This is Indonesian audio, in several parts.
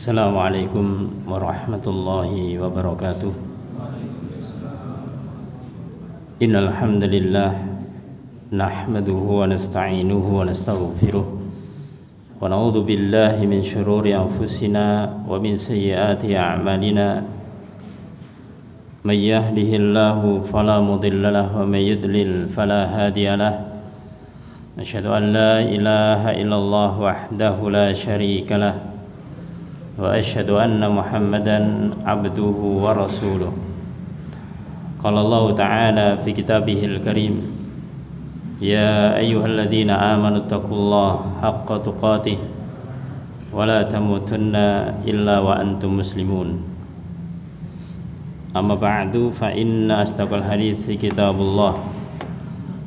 Assalamualaikum warahmatullahi wabarakatuh. Innal hamdalillah nahmaduhu wa nasta'inuhu wa nastaghfiruh wa na'udzu billahi min shururi anfusina wa min sayyiati a'malina. May yahdihillahu fala mudilla lahu wa may yudlil fala hadiya lahu. Asyhadu an la ilaha illallah wahdahu la syarika lahu wa asyhadu anna Muhammadan abduhu wa rasuluh. Qala Allah ta'ala fi kitabihil karim, ya ayyuhalladzina amanu taqullaha haqqa tuqatih wa la tamutunna illa wa antum muslimun. Amma ba'du, fa inna astaqal hadithi kitabullah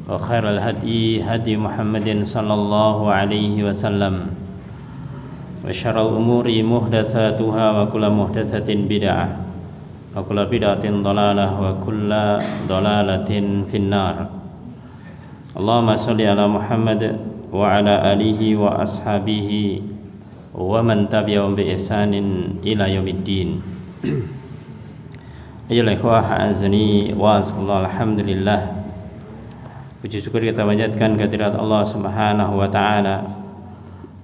wa khairal hadi hadi Muhammadin sallallahu alaihi wasallam wa syarrul umuri muhdatsatuha wa kullu muhdatsatin bid'ah wa kullu bid'atin dhalalah wa kullu dhalalatin finnar. Allahumma shalli ala Muhammad wa ala alihi wa ashabihi wa man tabi'ahum bi ihsanin ila yaumiddin. Ayolah ikhwah azani wa azkullah, alhamdulillah, puji syukur kita panjatkan kehadirat Allah Subhanahu wa taala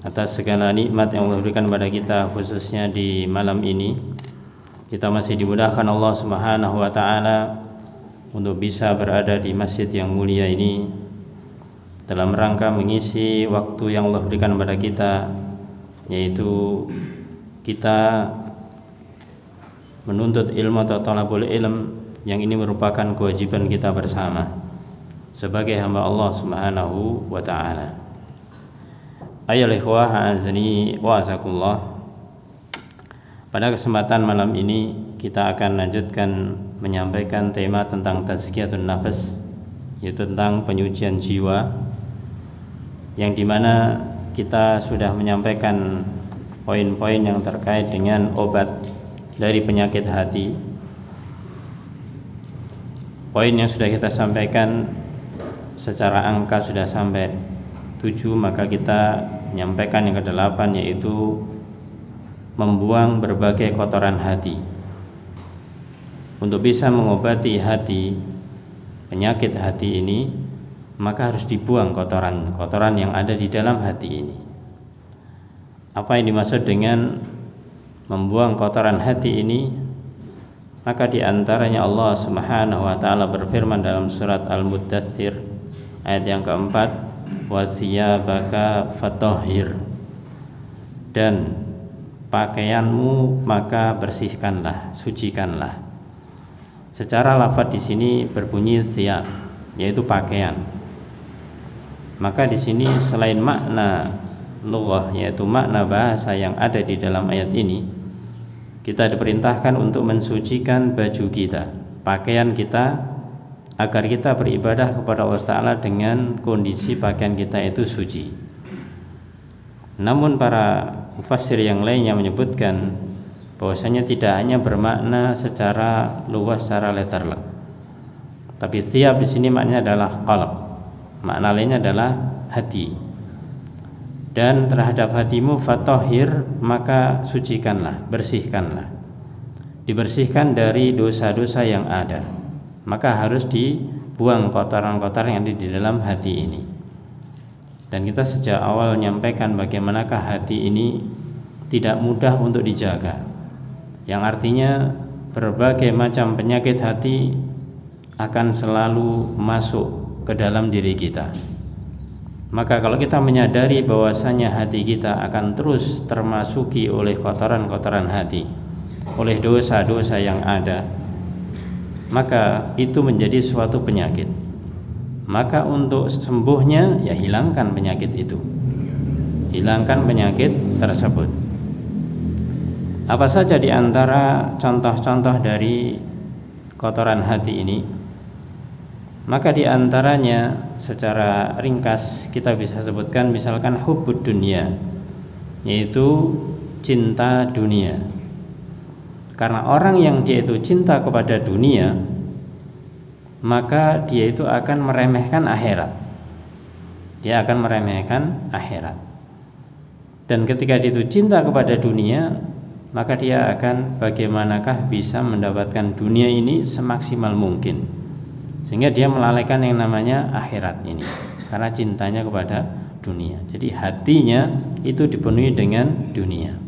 atas segala nikmat yang Allah berikan kepada kita, khususnya di malam ini kita masih dimudahkan Allah Subhanahu wa taala untuk bisa berada di masjid yang mulia ini dalam rangka mengisi waktu yang Allah berikan kepada kita, yaitu kita menuntut ilmu atau talabul ilm, yang ini merupakan kewajiban kita bersama sebagai hamba Allah Subhanahu wa taala. Ayolah ikhwah azani wa azakullah, pada kesempatan malam ini kita akan lanjutkan menyampaikan tema tentang tazkiyatun nafas, yaitu tentang penyucian jiwa, yang dimana kita sudah menyampaikan poin-poin yang terkait dengan obat dari penyakit hati. Poin yang sudah kita sampaikan secara angka sudah sampai 7, maka kita menyampaikan yang ke-8, yaitu membuang berbagai kotoran hati. Untuk bisa mengobati hati, penyakit hati ini, maka harus dibuang kotoran-kotoran yang ada di dalam hati ini. Apa yang dimaksud dengan membuang kotoran hati ini? Maka diantaranya Allah Subhanahu wa ta'ala berfirman dalam surat Al-Muddathir ayat yang keempat, wa thiyabaka fatahhir, dan pakaianmu maka bersihkanlah, sucikanlah. Secara lafaz di sini berbunyi thiyab, yaitu pakaian. Maka di sini selain makna lughah, yaitu makna bahasa yang ada di dalam ayat ini, kita diperintahkan untuk mensucikan baju kita, pakaian kita, agar kita beribadah kepada Allah Ta'ala dengan kondisi pakaian kita itu suci. Namun para mufassir yang lainnya menyebutkan bahwasanya tidak hanya bermakna secara luas, secara letterlek, tapi thiyab di sini maknanya adalah qalb, makna lainnya adalah hati. Dan terhadap hatimu fatahhir, maka sucikanlah, bersihkanlah, dibersihkan dari dosa-dosa yang ada. Maka harus dibuang kotoran-kotoran yang ada di dalam hati ini. Dan kita sejak awal menyampaikan bagaimanakah hati ini tidak mudah untuk dijaga, yang artinya berbagai macam penyakit hati akan selalu masuk ke dalam diri kita. Maka kalau kita menyadari bahwasanya hati kita akan terus termasuki oleh kotoran-kotoran hati, oleh dosa-dosa yang ada, maka itu menjadi suatu penyakit. Maka untuk sembuhnya, ya hilangkan penyakit itu, hilangkan penyakit tersebut. Apa saja di antara contoh-contoh dari kotoran hati ini? Maka di antaranya secara ringkas kita bisa sebutkan, misalkan hubbud dunya, yaitu cinta dunia. Karena orang yang dia itu cinta kepada dunia, maka dia itu akan meremehkan akhirat. Dia akan meremehkan akhirat. Dan ketika dia itu cinta kepada dunia, maka dia akan bagaimanakah bisa mendapatkan dunia ini semaksimal mungkin, sehingga dia melalaikan yang namanya akhirat ini karena cintanya kepada dunia. Jadi hatinya itu dipenuhi dengan dunia.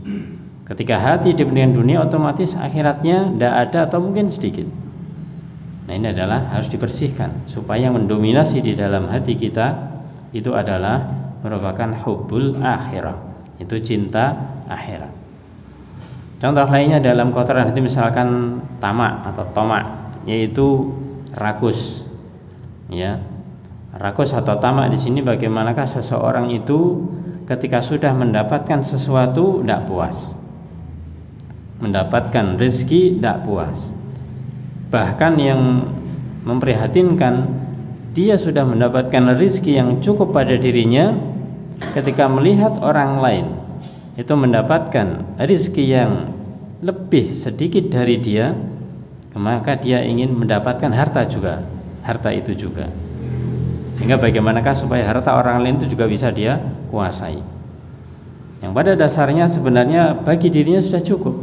Ketika hati dipenuhi dengan dunia, otomatis akhiratnya tidak ada atau mungkin sedikit. Nah, ini adalah harus dibersihkan supaya yang mendominasi di dalam hati kita itu adalah merupakan hubbul akhirah, itu cinta akhirat. Contoh lainnya dalam kotoran hati misalkan tamak atau tomak, yaitu rakus. Ya, rakus atau tamak di sini bagaimanakah seseorang itu ketika sudah mendapatkan sesuatu tidak puas, mendapatkan rezeki tidak puas. Bahkan yang memprihatinkan, dia sudah mendapatkan rezeki yang cukup pada dirinya, ketika melihat orang lain itu mendapatkan rezeki yang lebih sedikit dari dia, maka dia ingin mendapatkan harta itu juga. Sehingga bagaimanakah supaya harta orang lain itu juga bisa dia kuasai, yang pada dasarnya sebenarnya bagi dirinya sudah cukup,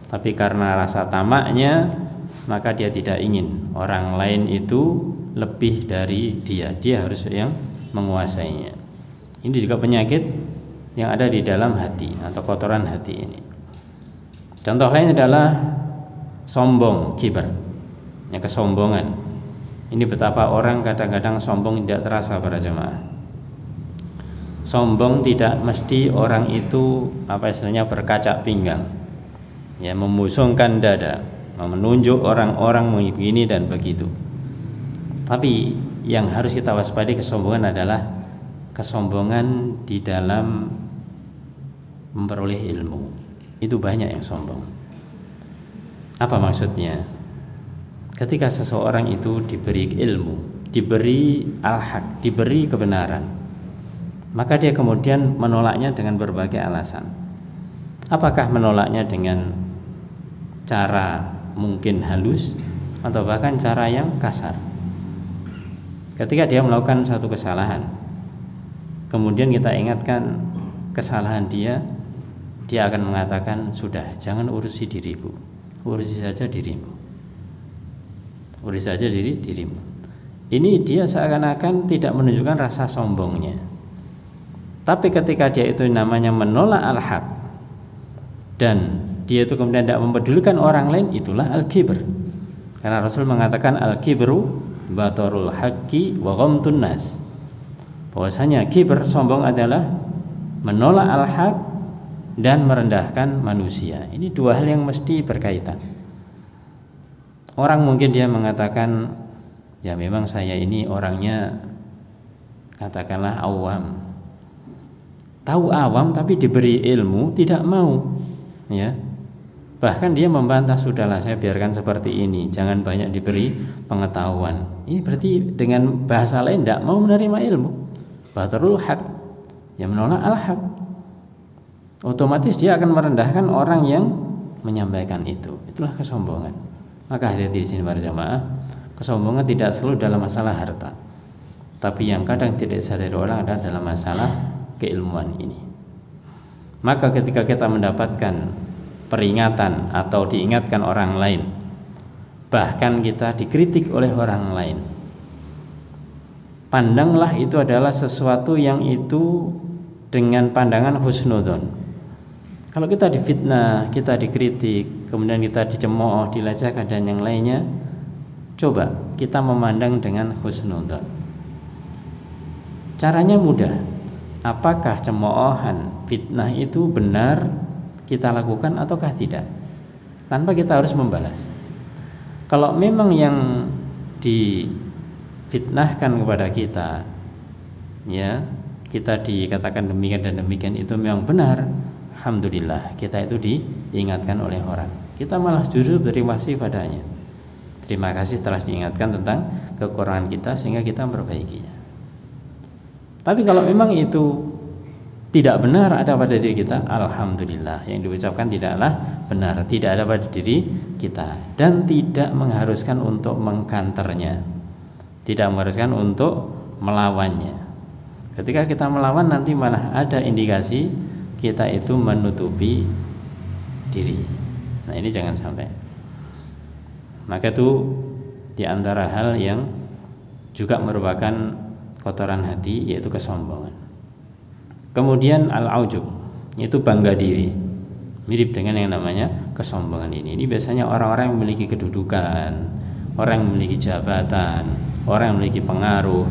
tapi karena rasa tamaknya maka dia tidak ingin orang lain itu lebih dari dia harus yang menguasainya. Ini juga penyakit yang ada di dalam hati atau kotoran hati ini. Contoh lain adalah sombong, kibar, ya, kesombongan. Ini betapa orang kadang-kadang sombong tidak terasa para jemaah. Sombong tidak mesti orang itu istilahnya berkacak pinggang, ya, memusungkan dada, menunjuk orang-orang begini dan begitu. Tapi yang harus kita waspadai kesombongan adalah kesombongan di dalam memperoleh ilmu. Itu banyak yang sombong. Apa maksudnya? Ketika seseorang itu diberi ilmu, diberi al-haq, diberi kebenaran, maka dia kemudian menolaknya dengan berbagai alasan. Apakah menolaknya dengan cara mungkin halus atau bahkan cara yang kasar? Ketika dia melakukan satu kesalahan, kemudian kita ingatkan kesalahan dia akan mengatakan, sudah, jangan urusi diriku, urusi saja dirimu, urusi saja dirimu. Ini dia seakan-akan tidak menunjukkan rasa sombongnya. Tapi ketika dia itu namanya menolak al-haq dan dia itu kemudian tidak mempedulikan orang lain, itulah al-kibr. Karena Rasul mengatakan al-kibru batarul haqqi wa ghamtun nas. Bahwasanya kibr, sombong, adalah menolak al-haq dan merendahkan manusia. Ini dua hal yang mesti berkaitan. Orang mungkin dia mengatakan, ya memang saya ini orangnya katakanlah awam. Tahu awam tapi diberi ilmu tidak mau, ya. Bahkan dia membantah, sudahlah saya biarkan seperti ini, jangan banyak diberi pengetahuan. Ini berarti dengan bahasa lain tidak mau menerima ilmu. Batarul haq, yang menolak al-haq. Otomatis dia akan merendahkan orang yang menyampaikan itu. Itulah kesombongan. Maka hati-hati di sini para jamaah. Kesombongan tidak selalu dalam masalah harta, tapi yang kadang tidak sadari orang adalah dalam masalah keilmuan ini. Maka ketika kita mendapatkan peringatan atau diingatkan orang lain, bahkan kita dikritik oleh orang lain, pandanglah itu adalah sesuatu yang itu dengan pandangan husnudzon. Kalau kita difitnah, kita dikritik, kemudian kita dicemooh, dilecehkan dan yang lainnya, coba kita memandang dengan husnudzon. Caranya mudah. Apakah cemoohan, fitnah itu benar kita lakukan ataukah tidak? Tanpa kita harus membalas. Kalau memang yang difitnahkan kepada kita, ya, kita dikatakan demikian dan demikian, itu memang benar, alhamdulillah, kita itu diingatkan oleh orang. Kita malah justru berterima kasih padanya. Terima kasih telah diingatkan tentang kekurangan kita sehingga kita memperbaikinya. Tapi kalau memang itu tidak benar ada pada diri kita, alhamdulillah, yang diucapkan tidaklah benar, tidak ada pada diri kita, dan tidak mengharuskan untuk mengkanternya, tidak mengharuskan untuk melawannya. Ketika kita melawan, nanti malah ada indikasi kita itu menutupi diri. Nah, ini jangan sampai. Maka itu di antara hal yang juga merupakan kotoran hati, yaitu kesombongan. Kemudian al-ujub, yaitu bangga diri. Mirip dengan yang namanya kesombongan ini. Ini biasanya orang-orang yang memiliki kedudukan, orang yang memiliki jabatan, orang yang memiliki pengaruh.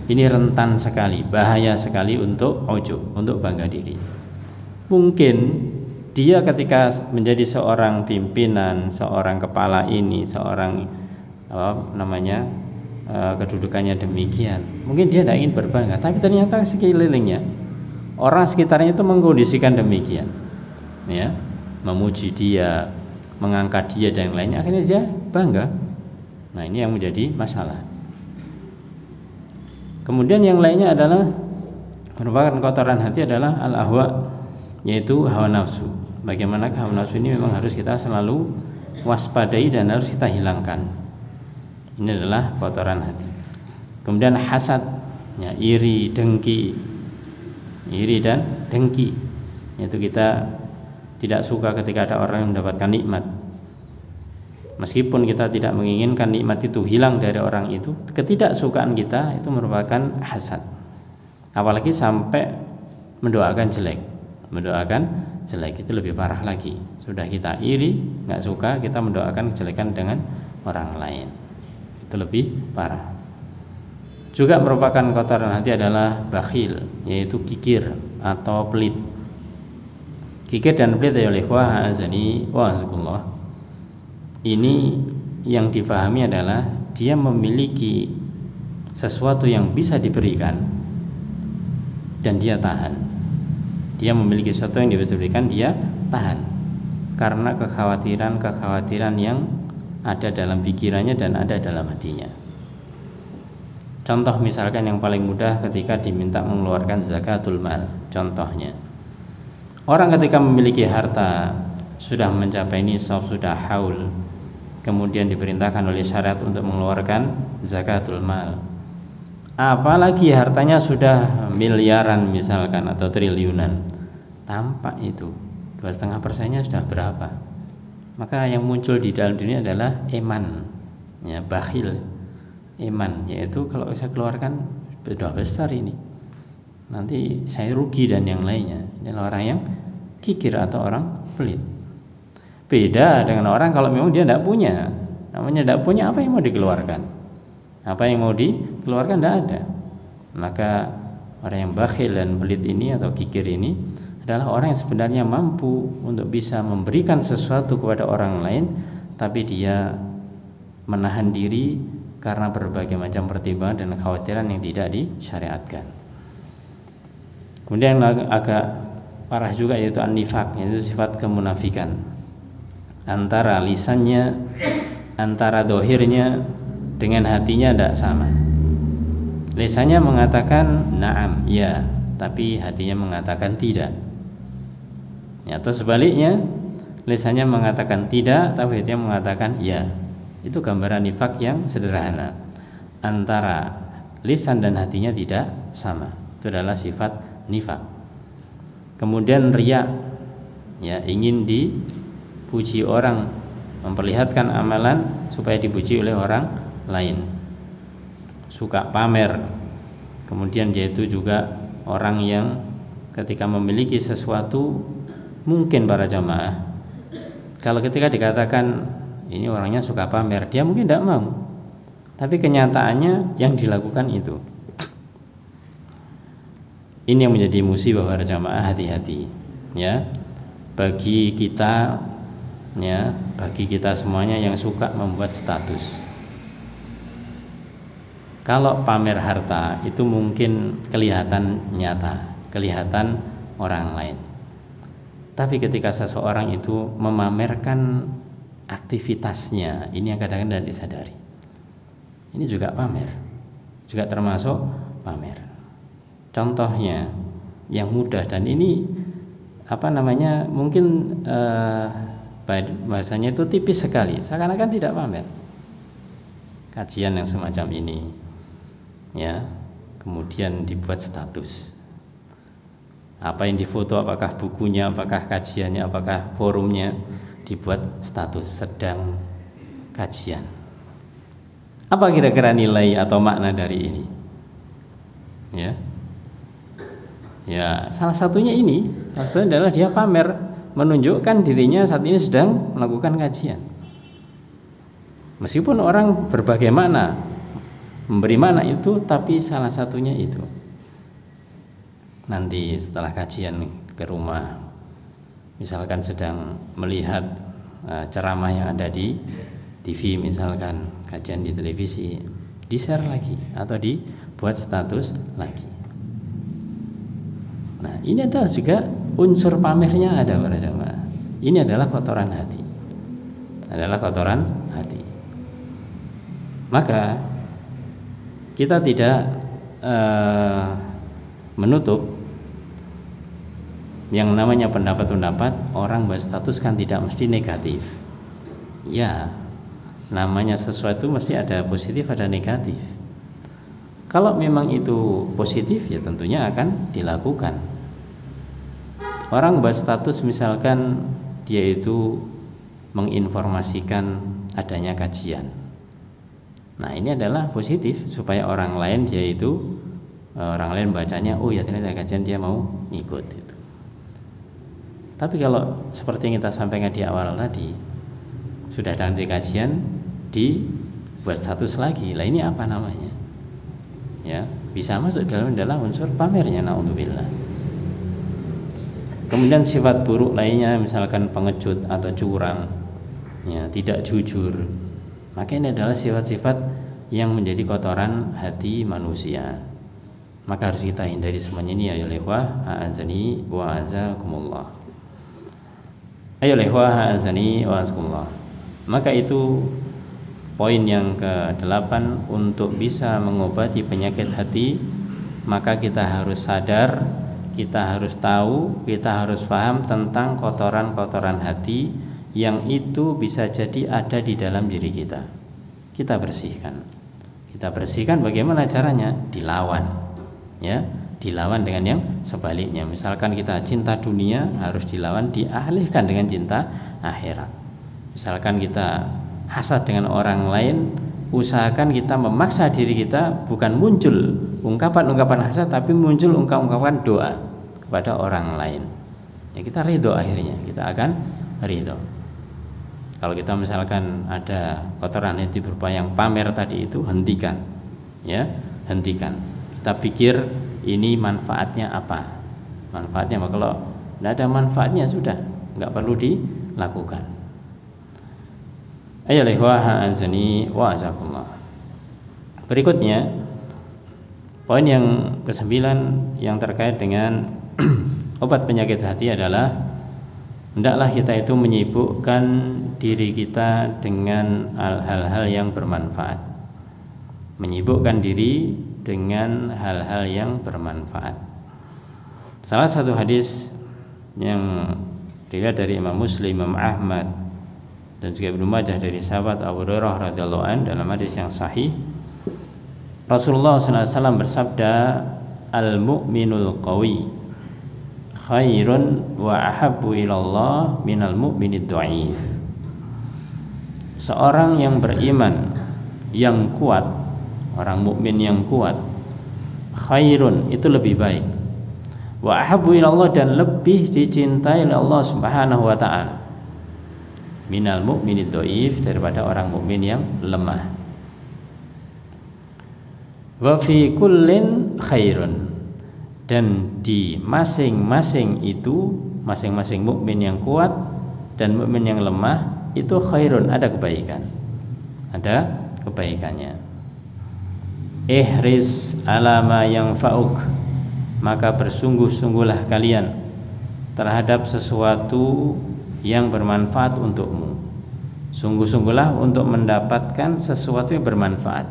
Ini rentan sekali, bahaya sekali untuk ujub, untuk bangga diri. Mungkin dia ketika menjadi seorang pimpinan, seorang kepala ini, seorang kedudukannya demikian, mungkin dia tidak ingin berbangga, tapi ternyata sekelilingnya, orang sekitarnya itu mengkondisikan demikian, ya, memuji dia, mengangkat dia dan yang lainnya, akhirnya dia bangga. Nah, ini yang menjadi masalah. Kemudian yang lainnya adalah merupakan kotoran hati adalah al-ahwa, yaitu hawa nafsu. Bagaimana hawa nafsu ini memang harus kita selalu waspadai dan harus kita hilangkan. Ini adalah kotoran hati. Kemudian hasad, ya, iri, dengki. Iri dan dengki, yaitu kita tidak suka ketika ada orang yang mendapatkan nikmat. Meskipun kita tidak menginginkan nikmat itu hilang dari orang itu, ketidaksukaan kita itu merupakan hasad. Apalagi sampai mendoakan jelek. Mendoakan jelek itu lebih parah lagi. Sudah kita iri, nggak suka, kita mendoakan kejelekan dengan orang lain. Itu lebih parah. Juga merupakan kotoran hati adalah bakhil, yaitu kikir atau pelit. Kikir dan pelit ya oleh azani wa azakullah. Ini yang dipahami adalah dia memiliki sesuatu yang bisa diberikan dan dia tahan. Dia memiliki sesuatu yang bisa diberikan, dia tahan karena kekhawatiran yang ada dalam pikirannya dan ada dalam hatinya. Contoh misalkan yang paling mudah ketika diminta mengeluarkan zakatul mal. Contohnya, orang ketika memiliki harta sudah mencapai nisab, sudah haul, kemudian diperintahkan oleh syariat untuk mengeluarkan zakatul mal. Apalagi hartanya sudah miliaran misalkan atau triliunan, tampak itu 2,5%-nya sudah berapa? Maka yang muncul di dalam dunia adalah eman, ya, bakhil, eman, yaitu kalau saya keluarkan sudah besar ini, nanti saya rugi dan yang lainnya. Ini orang yang kikir atau orang pelit. Beda dengan orang kalau memang dia tidak punya. Namanya tidak punya, apa yang mau dikeluarkan? Apa yang mau dikeluarkan tidak ada. Maka orang yang bakhil dan pelit ini atau kikir ini adalah orang yang sebenarnya mampu untuk bisa memberikan sesuatu kepada orang lain, tapi dia menahan diri karena berbagai macam pertimbangan dan kekhawatiran yang tidak disyariatkan. Kemudian agak parah juga yaitu an-nifaq, yaitu sifat kemunafikan. Antara lisannya, antara dohirnya dengan hatinya tidak sama. Lisannya mengatakan na'am, ya, tapi hatinya mengatakan tidak. Ya, atau sebaliknya, lisannya mengatakan tidak, tapi hatinya mengatakan ya. Itu gambaran nifak yang sederhana. Antara lisan dan hatinya tidak sama. Itu adalah sifat nifak. Kemudian riya, ya, ingin dipuji orang, memperlihatkan amalan supaya dipuji oleh orang lain. Suka pamer. Kemudian dia itu juga orang yang ketika memiliki sesuatu, mungkin para jamaah, kalau ketika dikatakan ini orangnya suka pamer, dia mungkin tidak mau, tapi kenyataannya yang dilakukan itu. Ini yang menjadi musibah para jamaah, hati-hati, ya, bagi kita, ya, bagi kita semuanya yang suka membuat status. Kalau pamer harta itu mungkin kelihatan nyata, kelihatan orang lain. Tapi ketika seseorang itu memamerkan aktivitasnya, ini yang kadang-kadang tidak disadari. Ini juga pamer, juga termasuk pamer. Contohnya yang mudah, dan ini mungkin bahasanya itu tipis sekali, seakan-akan tidak pamer. Kajian yang semacam ini, ya, kemudian dibuat status, Apa yang difoto, apakah bukunya, apakah kajiannya, apakah forumnya, dibuat status sedang kajian. Apa kira-kira nilai atau makna dari ini? Ya, salah satunya ini, salah satunya adalah dia pamer, menunjukkan dirinya saat ini sedang melakukan kajian. Meskipun orang berbagai makna memberi makna itu, tapi salah satunya itu. Nanti setelah kajian ke rumah, misalkan sedang melihat ceramah yang ada di TV, misalkan kajian di televisi, di-share lagi atau dibuat status lagi. Nah, ini adalah juga unsur pamernya ada para jemaah. Ini adalah kotoran hati. Adalah kotoran hati. Maka kita tidak menutup yang namanya pendapat-pendapat orang berstatus kan tidak mesti negatif. Ya, namanya sesuatu mesti ada positif, ada negatif. Kalau memang itu positif, ya tentunya akan dilakukan. Orang berstatus misalkan dia itu menginformasikan adanya kajian. Nah, ini adalah positif supaya orang lain orang lain bacanya, oh ya ternyata kajian, dia mau ikut itu. Tapi kalau seperti yang kita sampaikan di awal tadi, sudah nanti kajian dibuat status lagi, lah ini apa namanya? Ya, bisa masuk dalam unsur pamernya, naudzubillah. Kemudian sifat buruk lainnya, misalkan pengecut atau curang, ya, tidak jujur. Maka ini adalah sifat-sifat yang menjadi kotoran hati manusia. Maka harus kita hindari semuanya ini, ya ikhwah, a'azani wa a'azakumullah. Ayo ikhwah, a'azani wa a'azakumullah. Maka itu poin yang ke-8, untuk bisa mengobati penyakit hati, maka kita harus sadar, kita harus tahu, kita harus paham tentang kotoran-kotoran hati yang itu bisa jadi ada di dalam diri kita. Kita bersihkan. Kita bersihkan bagaimana caranya? Dilawan. Ya, dilawan dengan yang sebaliknya. Misalkan kita cinta dunia, harus dilawan, dialihkan dengan cinta akhirat. Misalkan kita hasad dengan orang lain, usahakan kita memaksa diri kita bukan muncul ungkapan-ungkapan hasad, tapi muncul ungkapan doa kepada orang lain. Ya, kita ridho, akhirnya kita akan ridho. Kalau kita misalkan ada kotoran hati berupa yang pamer tadi itu, hentikan. Ya, hentikan. Kita pikir ini manfaatnya apa? Manfaatnya apa? Kalau tidak ada manfaatnya, sudah nggak perlu dilakukan. Ayolah ikhwah, a'azani wa a'azakumullah. Berikutnya, poin yang ke-9 yang terkait dengan obat penyakit hati adalah hendaklah kita itu menyibukkan diri kita dengan hal-hal yang bermanfaat. Menyibukkan diri dengan hal-hal yang bermanfaat. Salah satu hadis yang diriwayatkan dari Imam Muslim, Imam Ahmad, dan juga Ibnu Majah dari sahabat Abu Hurairah radhiyallahu anhu dalam hadis yang sahih, Rasulullah SAW bersabda, al-mu'minul qawi khairun wa ahabbu ilallah minal mu'minid dha'if. Seorang yang beriman yang kuat, orang mukmin yang kuat, khairun, itu lebih baik, wa ahabbu ilallah, dan lebih dicintai oleh Allah Subhanahu wa taala, minal mu'minid dhaif, daripada orang mukmin yang lemah. Wa fi kullin khairun, dan di masing-masing itu, masing-masing mukmin yang kuat dan mukmin yang lemah itu khairun, ada kebaikan, ada kebaikannya. Ihris ala ma yanfa'uk, maka bersungguh-sungguhlah kalian terhadap sesuatu yang bermanfaat untukmu. Sungguh-sungguhlah untuk mendapatkan sesuatu yang bermanfaat,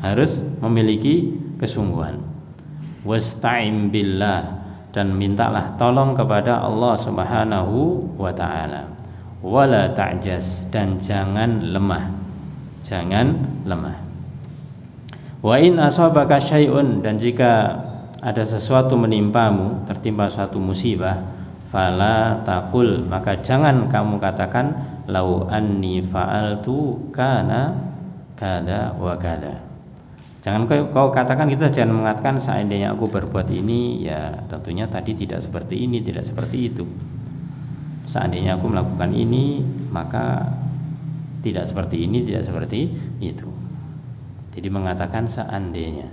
harus memiliki kesungguhan. Wasta'in billah, dan mintalah tolong kepada Allah Subhanahu wa ta'ala. Wala ta'jaz, dan jangan lemah, jangan lemah. Wa in asabaka syai'un, dan jika ada sesuatu menimpamu, tertimpa suatu musibah, fala taqul, maka jangan kamu katakan lau anni fa'altu kana kada wa kada. Jangan kau katakan, kita jangan mengatakan seandainya aku berbuat ini, ya tentunya tadi tidak seperti ini, tidak seperti itu. Seandainya aku melakukan ini, maka tidak seperti ini, tidak seperti itu. Jadi mengatakan seandainya.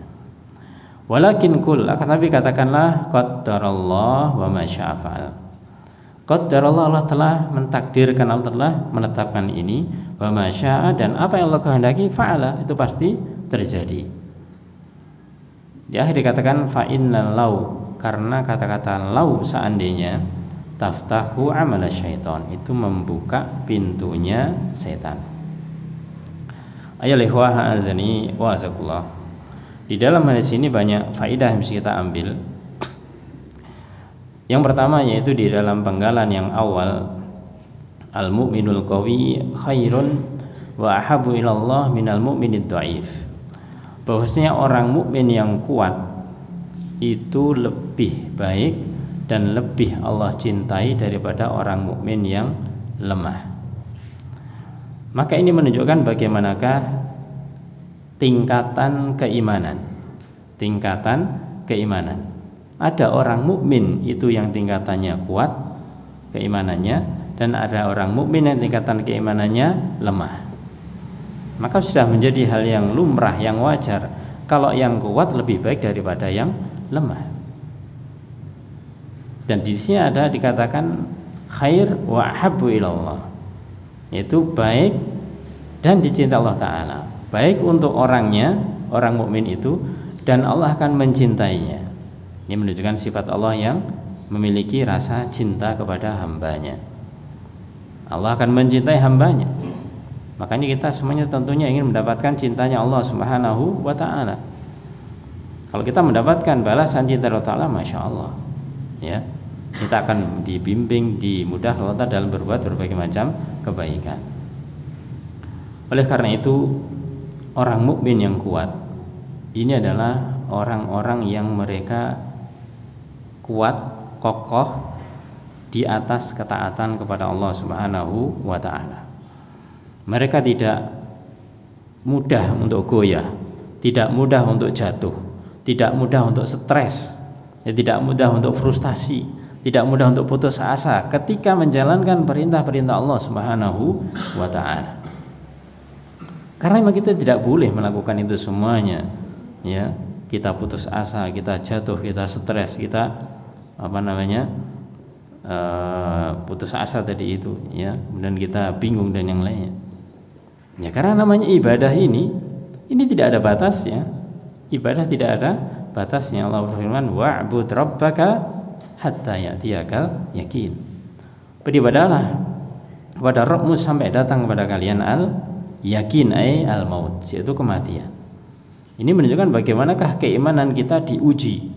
Walakin kul, akan tapi katakanlah qaddarallah wa ma syaa fa'al. Qaddarallah, Allah telah mentakdirkan, Allah telah menetapkan ini, wa ma syaa, dan apa yang Allah kehendaki, fa'ala, itu pasti terjadi. Di akhir dikatakan fa innal lau, karena kata-kata lau seandainya taftahu amala syaitan, itu membuka pintunya setan. Ayol ikhwah azani wa azakullah. Di dalam hadis ini banyak faedah yang bisa kita ambil. Yang pertama yaitu di dalam penggalan yang awal, al mu'minul qawi khairun wa ahabu ilallah minal mu'minid dhaif. Bahwasanya orang mukmin yang kuat itu lebih baik dan lebih Allah cintai daripada orang mukmin yang lemah. Maka ini menunjukkan bagaimanakah tingkatan keimanan. Tingkatan keimanan. Ada orang mukmin itu yang tingkatannya kuat keimanannya, dan ada orang mukmin yang tingkatan keimanannya lemah. Maka sudah menjadi hal yang lumrah, yang wajar kalau yang kuat lebih baik daripada yang lemah. Dan di sini ada dikatakan khair wa habbu ilallah, yaitu baik dan dicintai Allah Ta'ala, baik untuk orangnya, orang mukmin itu, dan Allah akan mencintainya. Ini menunjukkan sifat Allah yang memiliki rasa cinta kepada hambanya. Allah akan mencintai hambanya. Makanya kita semuanya tentunya ingin mendapatkan cintanya Allah Subhanahu wa Ta'ala. Kalau kita mendapatkan balasan cinta Allah Ta'ala, Masya Allah, ya, kita akan dibimbing, dimudahkan Allah dalam berbuat berbagai macam kebaikan. Oleh karena itu, orang mukmin yang kuat ini adalah orang-orang yang mereka kuat, kokoh di atas ketaatan kepada Allah Subhanahu wa Ta'ala. Mereka tidak mudah untuk goyah, tidak mudah untuk jatuh, tidak mudah untuk stres, tidak mudah untuk frustasi, tidak mudah untuk putus asa ketika menjalankan perintah-perintah Allah Subhanahu wa Ta'ala. Karena memang kita tidak boleh melakukan itu semuanya, ya. Kita putus asa, kita jatuh, kita stres, kita putus asa tadi itu, ya, dan kita bingung dan yang lainnya. Ya, karena namanya ibadah ini tidak ada batasnya. Ibadah tidak ada batasnya. Allah berfirman, wa'bud rabbaka hatta ya'tiyakal yakin. Beribadahlah kepada Rabbmu sampai datang kepada kalian al-yakin, al-maut, yaitu kematian. Ini menunjukkan bagaimanakah keimanan kita diuji.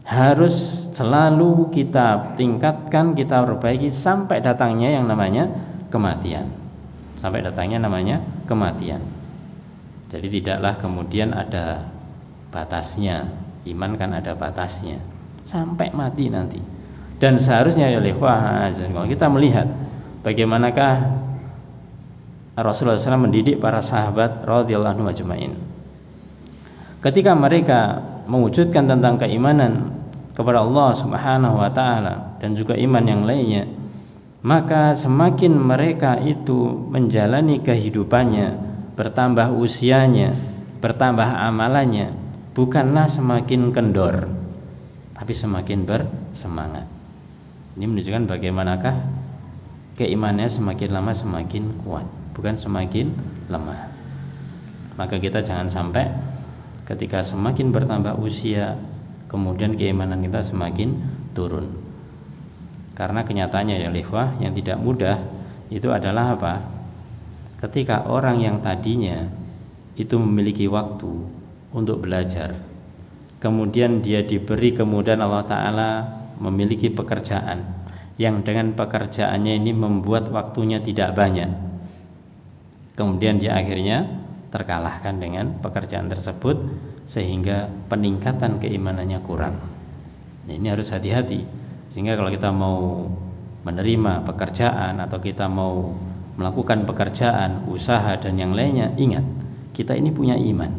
Harus selalu kita tingkatkan, kita perbaiki sampai datangnya yang namanya kematian. Sampai datangnya namanya kematian. Jadi tidaklah kemudian ada batasnya. Iman kan ada batasnya, sampai mati nanti. Dan seharusnya ya kalau kita melihat bagaimanakah Rasulullah SAW mendidik para sahabat radhiyallahu anhum ajma'in. Ketika mereka mewujudkan tentang keimanan kepada Allah Subhanahu wa Ta'ala dan juga iman yang lainnya, maka semakin mereka itu menjalani kehidupannya, bertambah usianya, bertambah amalannya, bukanlah semakin kendor, tapi semakin bersemangat. Ini menunjukkan bagaimanakah keimanannya semakin lama semakin kuat, bukan semakin lemah. Maka kita jangan sampai ketika semakin bertambah usia, kemudian keimanan kita semakin turun. Karena kenyataannya ya ikhwah, yang tidak mudah itu adalah apa? Ketika orang yang tadinya itu memiliki waktu untuk belajar, kemudian dia diberi kemudahan Allah Ta'ala memiliki pekerjaan yang dengan pekerjaannya ini membuat waktunya tidak banyak, kemudian dia akhirnya terkalahkan dengan pekerjaan tersebut sehingga peningkatan keimanannya kurang. Nah, ini harus hati-hati. Sehingga kalau kita mau menerima pekerjaan atau kita mau melakukan pekerjaan, usaha dan yang lainnya, ingat, kita ini punya iman.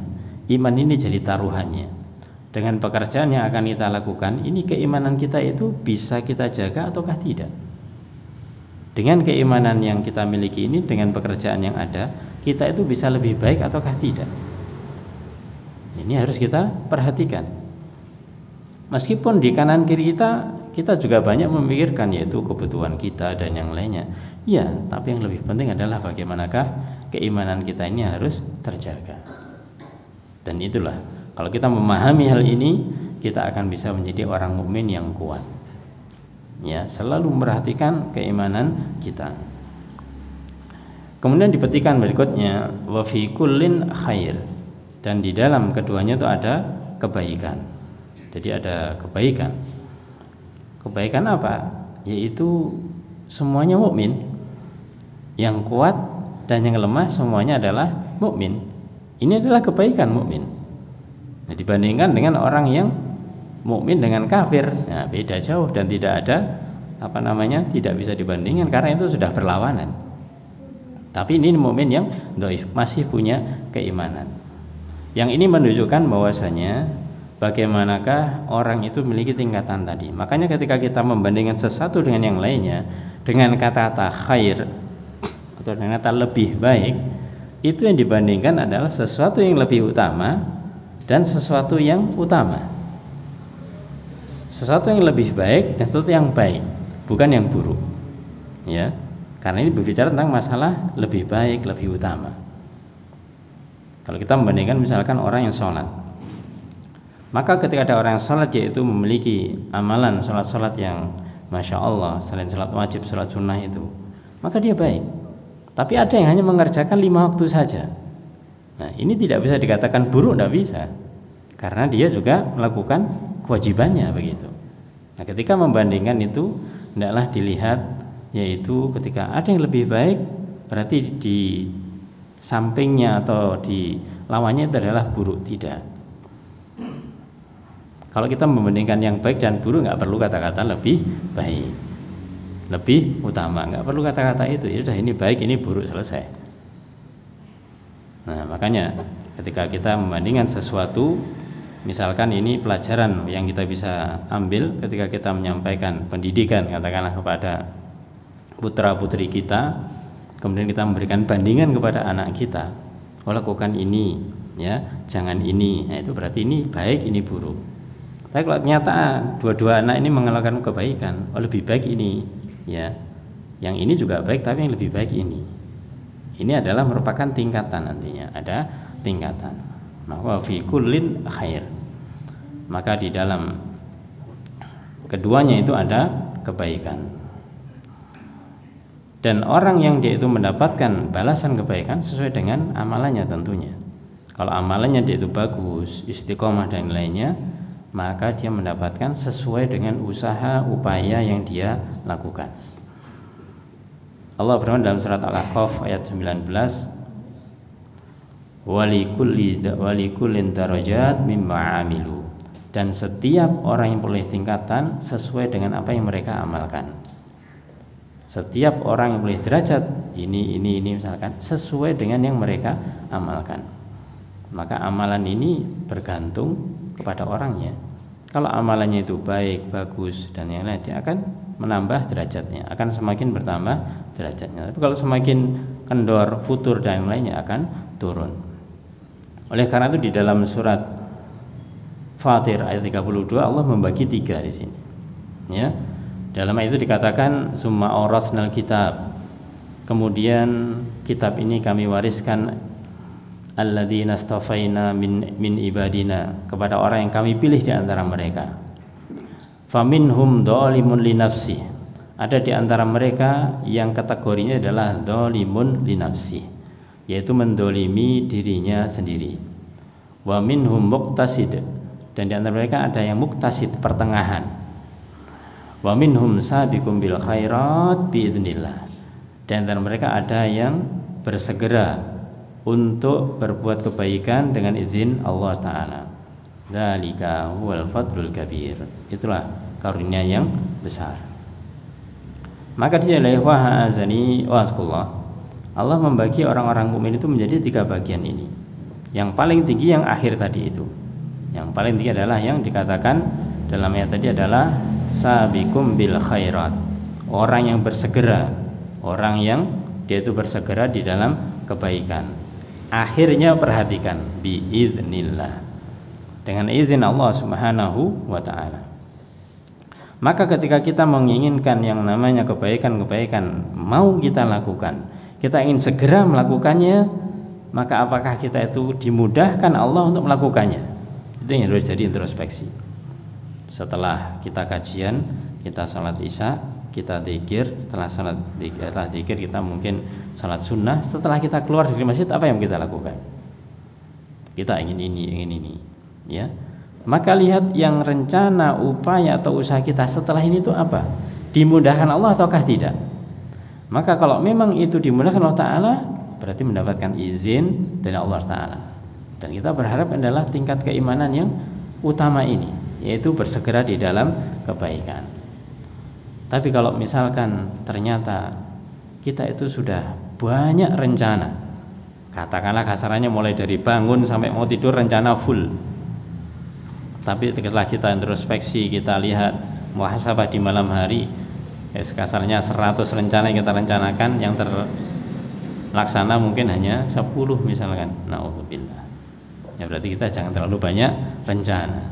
Iman ini jadi taruhannya. Dengan pekerjaan yang akan kita lakukan, ini keimanan kita itu bisa kita jaga ataukah tidak? Dengan keimanan yang kita miliki ini, dengan pekerjaan yang ada, kita itu bisa lebih baik ataukah tidak? Ini harus kita perhatikan. Meskipun di kanan kiri kita juga banyak memikirkan, yaitu kebutuhan kita dan yang lainnya. Ya, tapi yang lebih penting adalah bagaimanakah keimanan kita ini harus terjaga. Dan itulah, kalau kita memahami hal ini, kita akan bisa menjadi orang mukmin yang kuat. Ya, selalu memperhatikan keimanan kita. Kemudian dipetikan berikutnya, wa fi kullin khair. Dan di dalam keduanya itu ada kebaikan. Jadi ada kebaikan. Kebaikan apa? Yaitu semuanya mukmin. Yang kuat dan yang lemah semuanya adalah mukmin. Ini adalah kebaikan mukmin. Nah, dibandingkan dengan orang yang mukmin dengan kafir, nah, beda jauh dan tidak ada tidak bisa dibandingkan karena itu sudah berlawanan. Tapi ini mukmin yang dhaif, masih punya keimanan. Yang ini menunjukkan bahwasanya bagaimanakah orang itu memiliki tingkatan tadi. Makanya ketika kita membandingkan sesuatu dengan yang lainnya dengan kata-kata khair atau dengan kata lebih baik, itu yang dibandingkan adalah sesuatu yang lebih utama dan sesuatu yang utama. Sesuatu yang lebih baik dan sesuatu yang baik, bukan yang buruk. Ya. Karena ini berbicara tentang masalah lebih baik, lebih utama. Kalau kita membandingkan misalkan orang yang sholat, maka ketika ada orang yang sholat yaitu memiliki amalan sholat-sholat yang Masya Allah, selain sholat wajib, sholat sunnah itu, maka dia baik. Tapi ada yang hanya mengerjakan 5 waktu saja. Nah, ini tidak bisa dikatakan buruk, tidak bisa. Karena dia juga melakukan kewajibannya begitu. Nah, ketika membandingkan itu, hendaklah dilihat, yaitu ketika ada yang lebih baik, berarti di sampingnya atau di lawannya itu adalah buruk, tidak. Kalau kita membandingkan yang baik dan buruk, nggak perlu kata-kata lebih baik, lebih utama, nggak perlu kata-kata itu. Ya sudah, ini baik, ini buruk, selesai. Nah, makanya ketika kita membandingkan sesuatu, misalkan ini pelajaran yang kita bisa ambil ketika kita menyampaikan pendidikan, katakanlah kepada putra-putri kita, kemudian kita memberikan bandingan kepada anak kita, oh lakukan ini, ya, jangan ini. Nah, itu berarti ini baik, ini buruk. Tapi kalau ternyata dua-dua anak ini mengalahkan kebaikan, oh lebih baik ini, ya, yang ini juga baik, tapi yang lebih baik ini. Ini adalah merupakan tingkatan, nantinya ada tingkatan. Maka fi kullin khair. Maka di dalam keduanya itu ada kebaikan. Dan orang yang dia itu mendapatkan balasan kebaikan sesuai dengan amalannya tentunya. Kalau amalannya dia itu bagus, istiqomah dan lainnya, maka dia mendapatkan sesuai dengan usaha, upaya yang dia lakukan. Allah berfirman dalam surat Al-Ahqaf ayat 19, walikullin darajat mimma amilu. Dan setiap orang yang memperoleh tingkatan sesuai dengan apa yang mereka amalkan. Setiap orang yang memperoleh derajat ini misalkan sesuai dengan yang mereka amalkan. Maka amalan ini bergantung kepada orangnya. Kalau amalannya itu baik, bagus dan yang lain, dia akan menambah derajatnya, akan semakin bertambah derajatnya. Tapi kalau semakin kendor, futur dan yang lainnya akan turun. Oleh karena itu di dalam surat Fatir ayat 32 Allah membagi 3 di sini. Ya. Dalam ayat itu dikatakan summa awrasnal kitab. Kemudian kitab ini kami wariskan alladzina astafaina min ibadina, kepada orang yang kami pilih di antara mereka. Faminhum dzalimun li nafsi. Ada di antara mereka yang kategorinya adalah dzalimun li nafsi, yaitu mendolimi dirinya sendiri. Wa minhum muqtasid. Dan di antara mereka ada yang muqtasid, pertengahan. Wa minhum sabiqum bil khairat biidznillah. Dan antara mereka ada yang bersegera untuk berbuat kebaikan dengan izin Allah Ta'ala. Dzalika huwal fadlul kabir. Itulah karunia yang besar. Maka dia azani wa asqullah. Allah membagi orang-orang mukmin itu menjadi 3 bagian ini. Yang paling tinggi yang akhir tadi itu. Yang paling tinggi adalah yang dikatakan dalam ayat tadi adalah sabiqum bil khairat. Orang yang bersegera, orang yang dia itu bersegera di dalam kebaikan. Akhirnya perhatikan biiznillah. Dengan izin Allah Subhanahu wa taala. Maka ketika kita menginginkan yang namanya kebaikan-kebaikan mau kita lakukan, kita ingin segera melakukannya, maka apakah kita itu dimudahkan Allah untuk melakukannya? Itu yang harus jadi introspeksi. Setelah kita kajian, kita salat isya, kita zikir, setelah zikir kita mungkin salat sunnah, setelah kita keluar dari masjid apa yang kita lakukan? Kita ingin ini, ya. Maka lihat yang rencana, upaya atau usaha kita setelah ini itu apa? Dimudahkan Allah ataukah tidak? Maka kalau memang itu dimudahkan Allah Ta'ala, berarti mendapatkan izin dari Allah Ta'ala. Dan kita berharap adalah tingkat keimanan yang utama ini, yaitu bersegera di dalam kebaikan. Tapi kalau misalkan ternyata kita itu sudah banyak rencana, katakanlah kasarannya mulai dari bangun sampai mau tidur rencana full, tapi setelah kita introspeksi, kita lihat muhasabah di malam hari, kasarnya 100 rencana yang kita rencanakan, yang terlaksana mungkin hanya 10 misalkan. Na'udzubillah. Ya berarti kita jangan terlalu banyak rencana,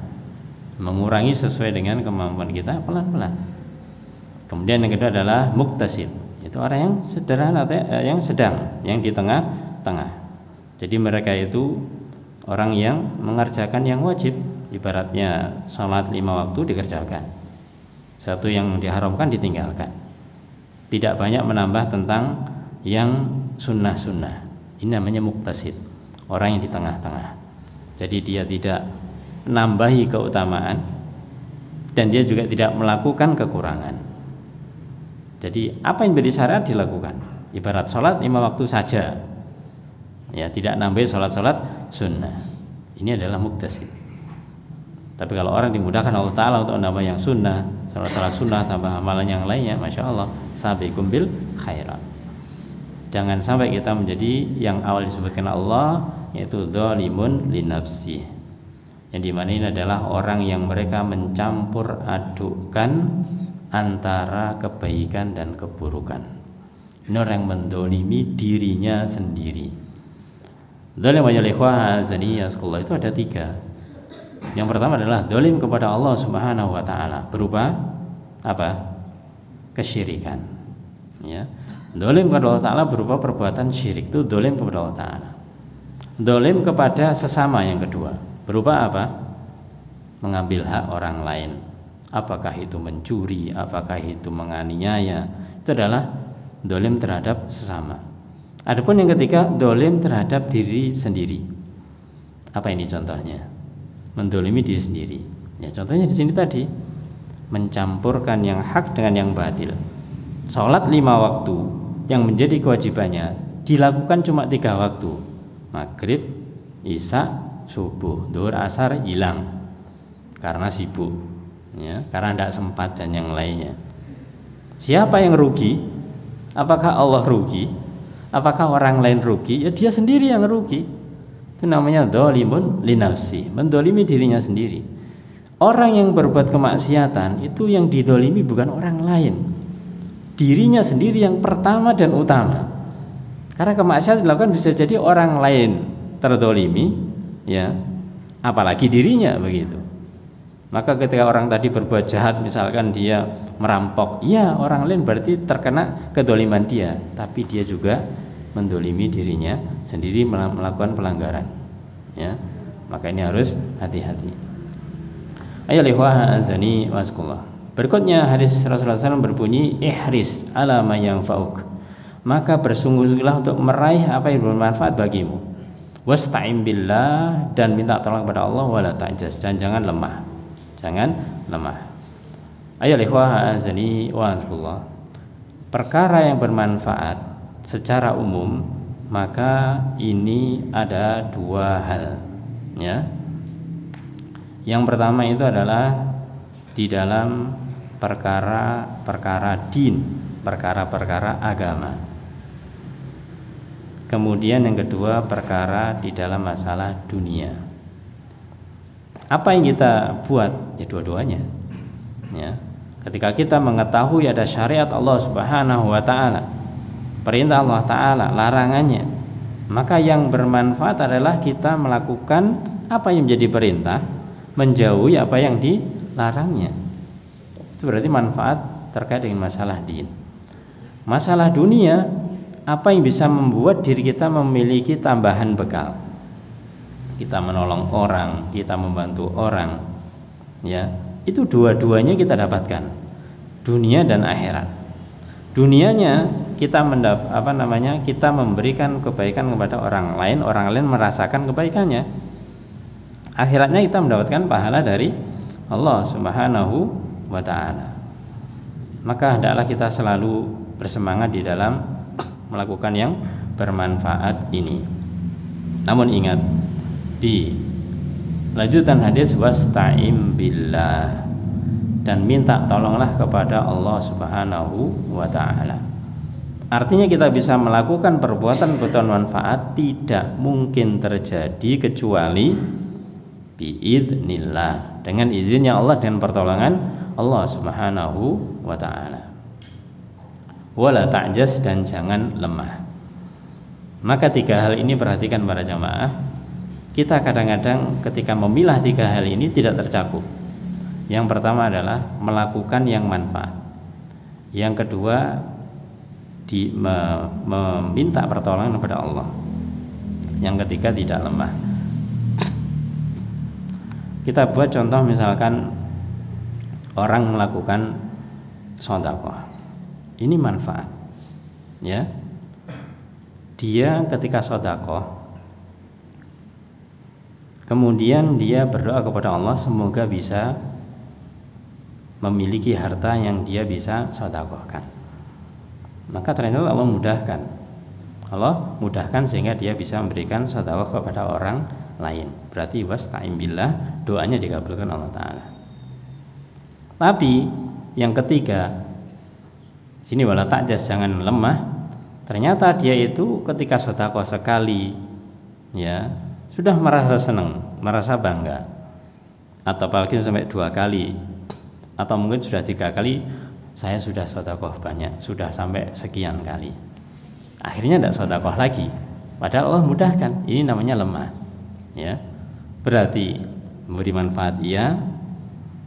mengurangi sesuai dengan kemampuan kita pelan-pelan. Kemudian yang kedua adalah muktasid, itu orang yang sederhana, yang sedang, yang di tengah-tengah. Jadi mereka itu orang yang mengerjakan yang wajib. Ibaratnya sholat 5 waktu dikerjakan, satu yang diharamkan ditinggalkan, tidak banyak menambah tentang yang sunnah-sunnah. Ini namanya muktasid, orang yang di tengah-tengah. Jadi dia tidak menambahi keutamaan dan dia juga tidak melakukan kekurangan. Jadi apa yang menjadi syariat dilakukan. Ibarat sholat 5 waktu saja, ya, tidak nambah sholat-sholat sunnah. Ini adalah muktasid. Tapi kalau orang dimudahkan Allah Ta'ala untuk menambah yang sunnah, salat sunnah, tambah amalan yang lainnya, Masya Allah, sabiqum bil khairat. Jangan sampai kita menjadi yang awal disebutkan Allah, yaitu dzalimun li nafsi, yang dimana ini adalah orang yang mereka mencampur adukkan antara kebaikan dan keburukan. Ini orang yang mendolimi dirinya sendiri. Dzalim wa ikhwah azani yasqullah itu ada 3. Yang pertama adalah dolim kepada Allah Subhanahu wa Ta'ala, berupa apa? Kesyirikan, ya. Dolim kepada Allah Ta'ala berupa perbuatan syirik, itu dolim kepada Allah Ta'ala. Dolim kepada sesama yang kedua berupa apa? Mengambil hak orang lain. Apakah itu mencuri, apakah itu menganiaya, itu adalah dolim terhadap sesama. Adapun yang ketiga, dolim terhadap diri sendiri. Apa ini contohnya? Mendolimi diri sendiri. Ya, contohnya di sini tadi, mencampurkan yang hak dengan yang batil. Sholat 5 waktu yang menjadi kewajibannya dilakukan cuma 3 waktu, maghrib, isya, subuh, zuhur, asar hilang karena sibuk, ya, karena tidak sempat dan yang lainnya. Siapa yang rugi? Apakah Allah rugi? Apakah orang lain rugi? Ya dia sendiri yang rugi. Itu namanya dzalimun li nafsi, mendolimi dirinya sendiri. Orang yang berbuat kemaksiatan itu yang didolimi bukan orang lain, dirinya sendiri yang pertama dan utama. Karena kemaksiatan dilakukan bisa jadi orang lain terdolimi, ya, apalagi dirinya begitu. Maka ketika orang tadi berbuat jahat, misalkan dia merampok, ya orang lain berarti terkena kedoliman dia, tapi dia juga mendolimi dirinya sendiri melakukan pelanggaran, ya. Maka ini harus hati-hati. Ayo ikhwah azani wasqullah. Berikutnya hadis Rasulullah SAW berbunyi, ihris ala ma yanfa'uk, maka bersungguh-sungguhlah untuk meraih apa yang bermanfaat bagimu. Wasta'in billah, dan minta tolong kepada Allah, wala ta'jaz, dan jangan lemah. Jangan lemah. Ayo ikhwah azani wasqullah. Perkara yang bermanfaat secara umum maka ini ada dua hal, ya. Yang pertama itu adalah di dalam perkara-perkara din, perkara-perkara agama. Kemudian yang kedua perkara di dalam masalah dunia. Apa yang kita buat? Ya dua-duanya. Ya. Ketika kita mengetahui ada syariat Allah Subhanahu wa taala, perintah Allah taala, larangannya, maka yang bermanfaat adalah kita melakukan apa yang menjadi perintah, menjauhi apa yang dilarangnya. Itu berarti manfaat terkait dengan masalah din. Masalah dunia, apa yang bisa membuat diri kita memiliki tambahan bekal? Kita menolong orang, kita membantu orang, ya. Itu dua-duanya kita dapatkan, dunia dan akhirat. Dunianya kita kita memberikan kebaikan kepada orang lain merasakan kebaikannya. Akhiratnya kita mendapatkan pahala dari Allah Subhanahu wa ta'ala. Maka hendaklah kita selalu bersemangat di dalam melakukan yang bermanfaat ini. Namun ingat, di lanjutan hadis wasta'im billah, dan minta tolonglah kepada Allah Subhanahu wa ta'ala. Artinya kita bisa melakukan perbuatan manfaat tidak mungkin terjadi kecuali biidznillah, dengan izinnya Allah, dengan pertolongan Allah Subhanahu wa ta'ala. Wala ta'jaz, dan jangan lemah. Maka tiga hal ini perhatikan para jamaah. Kita kadang-kadang ketika memilah tiga hal ini tidak tercakup. Yang pertama adalah melakukan yang manfaat. Yang kedua meminta pertolongan kepada Allah. Yang ketiga tidak lemah. Kita buat contoh, misalkan orang melakukan sedekah. Ini manfaat, ya. Dia ketika sedekah, kemudian dia berdoa kepada Allah semoga bisa memiliki harta yang dia bisa sedekahkan. Maka ternyata Allah mudahkan. Allah mudahkan sehingga dia bisa memberikan sedekah kepada orang lain. Berarti wasta'im billah, doanya dikabulkan Allah taala. Tapi yang ketiga, sini wala ta'jaz, jangan lemah. Ternyata dia itu ketika sedekah sekali, ya, sudah merasa senang, merasa bangga. Atau apalagi sampai 2 kali, atau mungkin sudah 3 kali, saya sudah sedekah banyak, sudah sampai sekian kali. Akhirnya tidak sedekah lagi. Padahal Allah mudahkan. Ini namanya lemah, ya. Berarti memberi manfaat iya,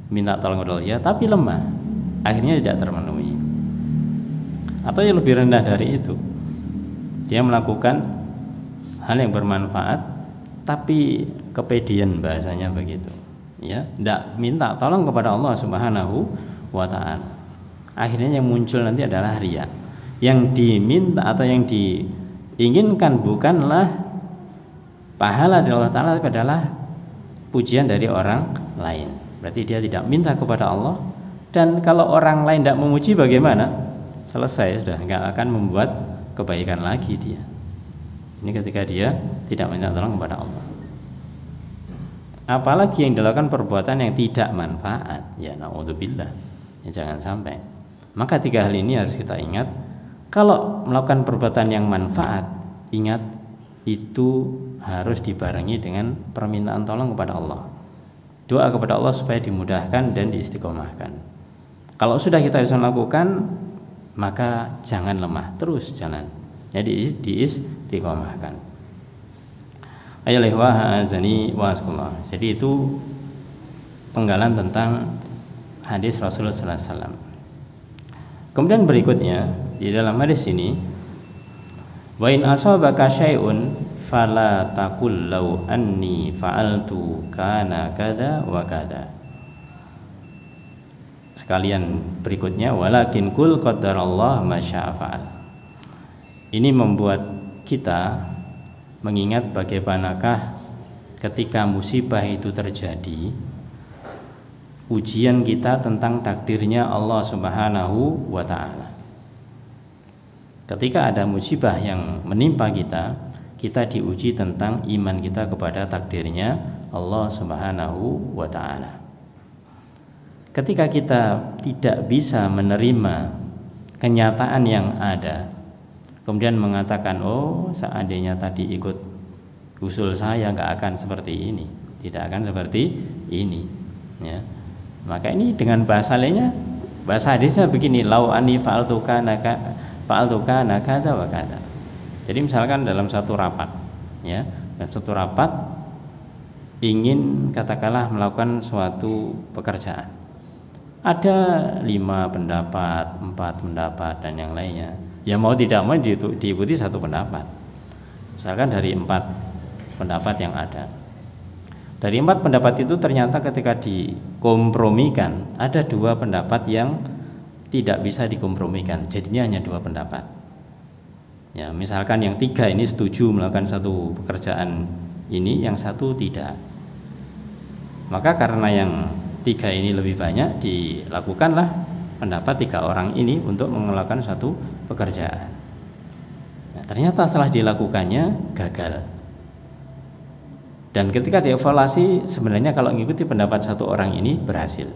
minta tolong kepada Allah, tapi lemah, akhirnya tidak termenuhi. Atau yang lebih rendah dari itu, dia melakukan hal yang bermanfaat tapi kepedean, bahasanya begitu, ya, tidak minta tolong kepada Allah Subhanahu wa ta'ala. Akhirnya yang muncul nanti adalah riya. Yang diminta atau yang diinginkan bukanlah pahala dari Allah Ta'ala, tapi adalah pujian dari orang lain. Berarti dia tidak minta kepada Allah. Dan kalau orang lain tidak memuji, bagaimana? Selesai, sudah nggak akan membuat kebaikan lagi dia. Ini ketika dia tidak minta tolong kepada Allah. Apalagi yang dilakukan perbuatan yang tidak manfaat, ya naudzubillah, ya jangan sampai. Maka 3 hal ini harus kita ingat. Kalau melakukan perbuatan yang manfaat, ingat itu harus dibarengi dengan permintaan tolong kepada Allah. Doa kepada Allah supaya dimudahkan dan diistiqomahkan. Kalau sudah kita bisa melakukan, maka jangan lemah, terus jalan. Jadi diistiqomahkan. Jadi itu penggalan tentang hadis Rasulullah SAW. Kemudian berikutnya di dalam hadis ini, wa in asabaka syai'un fala taqul law anni fa'altu kana kada wa kada. Sekalian berikutnya, walakin kul qaddarallah ma syaa fa'al. Ini membuat kita mengingat bagaimanakah ketika musibah itu terjadi, ujian kita tentang takdirnya Allah Subhanahu wa ta'ala. Ketika ada musibah yang menimpa kita, kita diuji tentang iman kita kepada takdirnya Allah Subhanahu wa ta'ala. Ketika kita tidak bisa menerima kenyataan yang ada, kemudian mengatakan, oh seandainya tadi ikut usul saya nggak akan seperti ini, tidak akan seperti ini, ya. Maka ini dengan bahasa lainnya, bahasa hadisnya begini, lau ani fa'altuka nakada wa kada. Jadi misalkan dalam satu rapat, ya, dalam satu rapat ingin katakanlah melakukan suatu pekerjaan, ada 5 pendapat, 4 pendapat dan yang lainnya. Ya mau tidak mau diikuti satu pendapat. Misalkan dari 4 pendapat yang ada, dari 4 pendapat itu ternyata ketika dikompromikan ada 2 pendapat yang tidak bisa dikompromikan, jadinya hanya 2 pendapat. Ya, misalkan yang 3 ini setuju melakukan satu pekerjaan ini, yang 1 tidak. Maka karena yang 3 ini lebih banyak, dilakukanlah pendapat 3 orang ini untuk melakukan satu pekerjaan. Nah, ternyata setelah dilakukannya gagal. Dan ketika dievaluasi, sebenarnya kalau mengikuti pendapat 1 orang ini berhasil.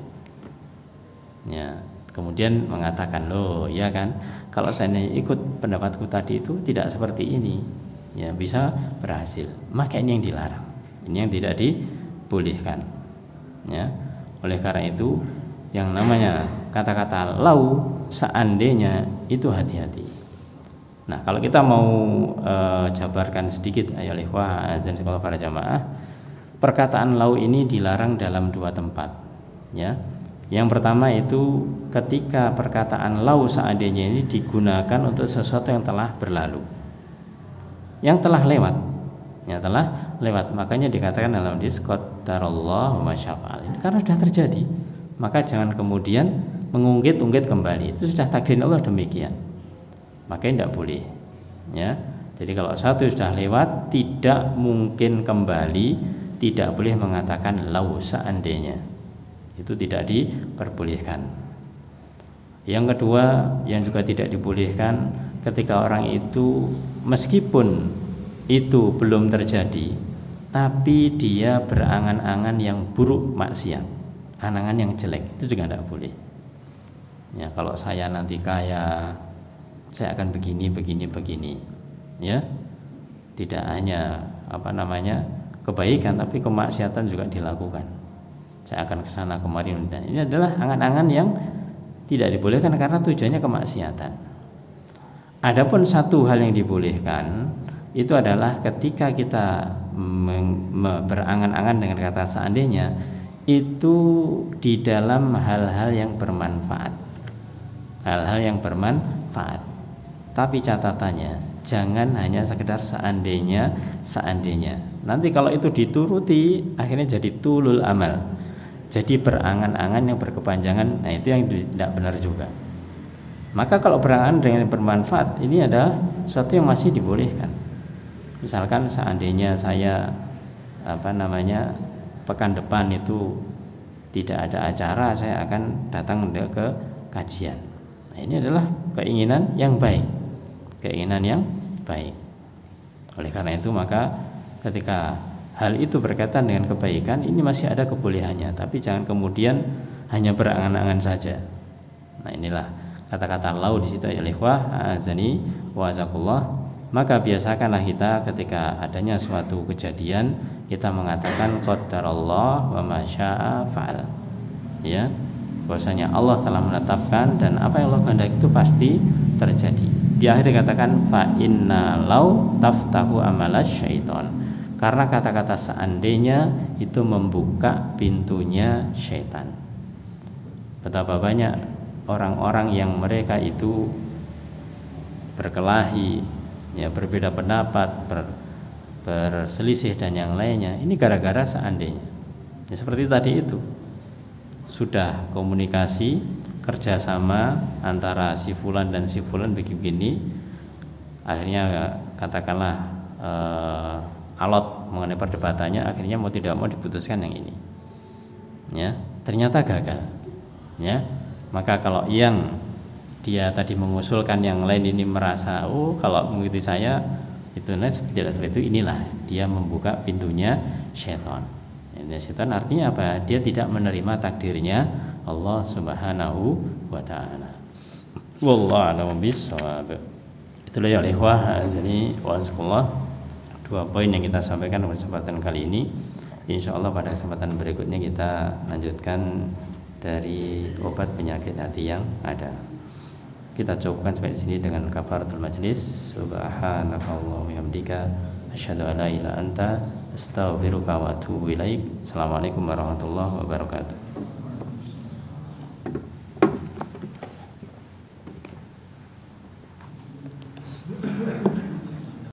Ya, kemudian mengatakan, loh ya kan, kalau saya ikut pendapatku tadi itu tidak seperti ini, ya bisa berhasil. Maka ini yang dilarang, ini yang tidak dibolehkan, ya. Oleh karena itu yang namanya kata-kata lau seandainya itu hati-hati. Nah, kalau kita mau jabarkan sedikit, ayo ikhwah azan sekolah para jamaah, perkataan lau ini dilarang dalam 2 tempat, ya. Yang pertama itu ketika perkataan lau seandainya ini digunakan untuk sesuatu yang telah berlalu, yang telah lewat, makanya dikatakan dalam hadis qadarallahu ma syafa'al, karena sudah terjadi, maka jangan kemudian mengungkit-ungkit kembali, itu sudah takdir Allah demikian, maka tidak boleh, ya. Jadi kalau satu sudah lewat tidak mungkin kembali, tidak boleh mengatakan lau seandainya, itu tidak diperbolehkan. Yang kedua yang juga tidak dibolehkan, ketika orang itu meskipun itu belum terjadi tapi dia berangan-angan yang buruk maksiat, angan yang jelek, itu juga tidak boleh. Ya, kalau saya nanti kaya, saya akan begini, ya. Tidak hanya kebaikan, tapi kemaksiatan juga dilakukan. Saya akan kesana kemari, dan ini adalah angan-angan yang tidak dibolehkan karena tujuannya kemaksiatan. Adapun satu hal yang dibolehkan itu adalah ketika kita berangan-angan dengan kata seandainya, itu di dalam hal-hal yang bermanfaat, tapi catatannya jangan hanya sekedar seandainya. Nanti kalau itu dituruti akhirnya jadi tulul amal, jadi berangan-angan yang berkepanjangan. Nah, itu yang tidak benar juga. Maka kalau berangan dengan bermanfaat, ini adalah sesuatu yang masih dibolehkan. Misalkan seandainya saya pekan depan itu tidak ada acara, saya akan datang ke kajian. Nah, ini adalah keinginan yang baik. Oleh karena itu maka ketika hal itu berkaitan dengan kebaikan, ini masih ada kebolehannya, tapi jangan kemudian hanya berangan-angan saja. Nah, inilah kata-kata lau di situ, ya ikhwah azani wa azakullah. Maka biasakanlah kita ketika adanya suatu kejadian, kita mengatakan qadarallah wa ma syaa fa'al, ya, bahwasanya Allah telah menetapkan dan apa yang Allah kehendaki itu pasti terjadi. Di akhir dikatakan fa inna lau taftahu amalas syaiton, karena kata-kata seandainya itu membuka pintunya syaitan. Betapa banyak orang-orang yang mereka itu berkelahi, ya, berbeda pendapat, berselisih dan yang lainnya, ini gara-gara seandainya. Ya, seperti tadi itu sudah komunikasi kerjasama antara si fulan dan si fulan begini, akhirnya katakanlah alot mengenai perdebatannya, akhirnya mau tidak mau diputuskan yang ini, ya, ternyata gagal, ya. Maka kalau yang dia tadi mengusulkan yang lain, ini merasa oh kalau mengikuti saya itu seperti itu, inilah dia membuka pintunya syaitan. Ini syaitan artinya apa? Dia tidak menerima takdirnya Allah Subhanahu wa taala. Wallahu a'lam bishawab. Itulah ya ikhwah, jadi wasallallahu dua poin yang kita sampaikan pada kesempatan kali ini. Insyaallah pada kesempatan berikutnya kita lanjutkan dari obat penyakit hati yang ada. Kita cukupkan sampai di sini dengan kafaratul majlis. Subhanakallahumma wa bihamdika asyhadu an la ilaha illa anta astaghfiruka wa atubu ilaik. Assalamualaikum warahmatullahi wabarakatuh.